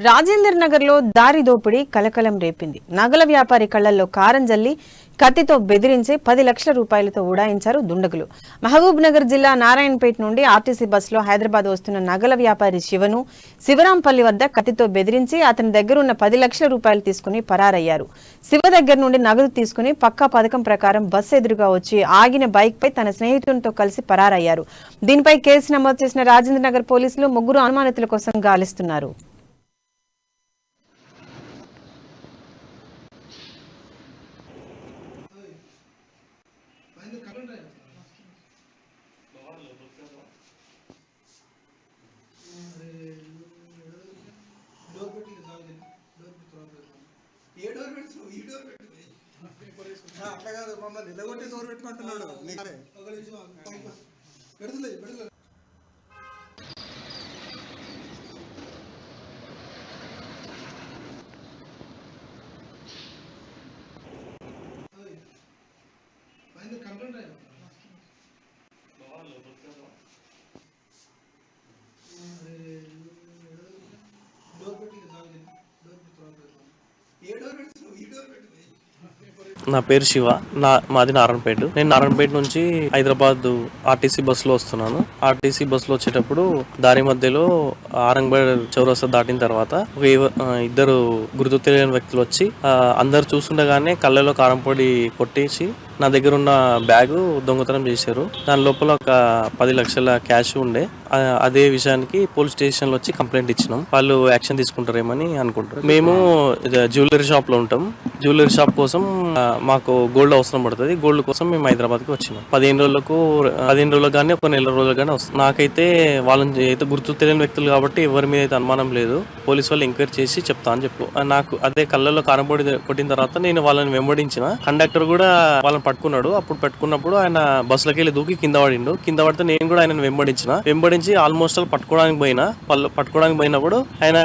రాజేందర్ నగర్ లో దారి దోపిడీ కలకలం రేపింది. నగల వ్యాపారి కళ్లల్లో కారం జల్లి కత్తితో బెదిరించి 10 లక్షల రూపాయలతో ఉడాయించారు దుండగులు. మహబూబ్ నగర్ జిల్లా నారాయణపేట నుండి ఆర్టీసీ బస్సులో హైదరాబాద్ వస్తున్న నగల వ్యాపారి శివను శివరాంపల్లి వద్ద కత్తితో బెదిరించి అతని దగ్గరున్న 10 లక్షల రూపాయలు తీసుకుని పరారయ్యారు. శివ దగ్గర నుండి నగదు తీసుకుని పక్కా పథకం ప్రకారం బస్సు ఎదురుగా వచ్చి ఆగిన బైక్ పై తన స్నేహితునితో కలిసి పరారయ్యారు. దీనిపై కేసు నమోదు చేసిన రాజేంద్ర నగర్ పోలీసులు ముగ్గురు అనుమానితుల కోసం గాలిస్తున్నారు. అట్లా కాదు మమ్మల్ని నిలగొట్టి డోర్ పెట్టుకుంటున్నాడు. నా పేరు శివ. మాది నారాయణపేట. నేను నారాయణపేట నుంచి హైదరాబాద్ ఆర్టీసీ బస్సులో వస్తున్నాను. ఆర్టీసీ బస్సులో వచ్చేటప్పుడు దారి మధ్యలో ఆరంగబేడ్ చౌరస్తా దాటిన తర్వాత ఇద్దరు గుర్తు తెలియని వ్యక్తులు వచ్చి అందరు చూస్తుండగానే కళ్ళలో కారం పొడి కొట్టేసి నా దగ్గర ఉన్న బ్యాగు దొంగతనం చేశారు. దాని లోపల ఒక 10 లక్షల క్యాష్ ఉండే. అదే విషయానికి పోలీస్ స్టేషన్ లో వచ్చి కంప్లైంట్ ఇచ్చినాం. వాళ్ళు యాక్షన్ తీసుకుంటారేమని అనుకుంటారు. మేము జ్యువెలరీ షాప్ లో ఉంటాం. జ్యువెలరీ షాప్ కోసం మాకు గోల్డ్ అవసరం పడుతుంది. గోల్డ్ కోసం మేము హైదరాబాద్ కి వచ్చినాం. 15 రోజులకు కానీ ఒక నెల రోజులు కానీ వస్తుంది. నాకైతే వాళ్ళని అయితే గుర్తు తెలియని వ్యక్తులు కాబట్టి ఎవరి మీద అయితే అనుమానం లేదు. పోలీస్ వాళ్ళు ఎంక్వైరీ చేసి చెప్తా అని చెప్పు. నాకు అదే కళ్ళల్లో కారం పొడి కొట్టిన తర్వాత నేను వాళ్ళని వెంబడించిన. కండక్టర్ కూడా వాళ్ళని పట్టుకున్నాడు. అప్పుడు పట్టుకున్నప్పుడు ఆయన బస్సులకి వెళ్ళి దూకి కింద పడిండు. కింద పడితే నేను కూడా ఆయన వెంబడించి ఆల్మోస్ట్ పట్టుకోవడానికి పోయినప్పుడు ఆయన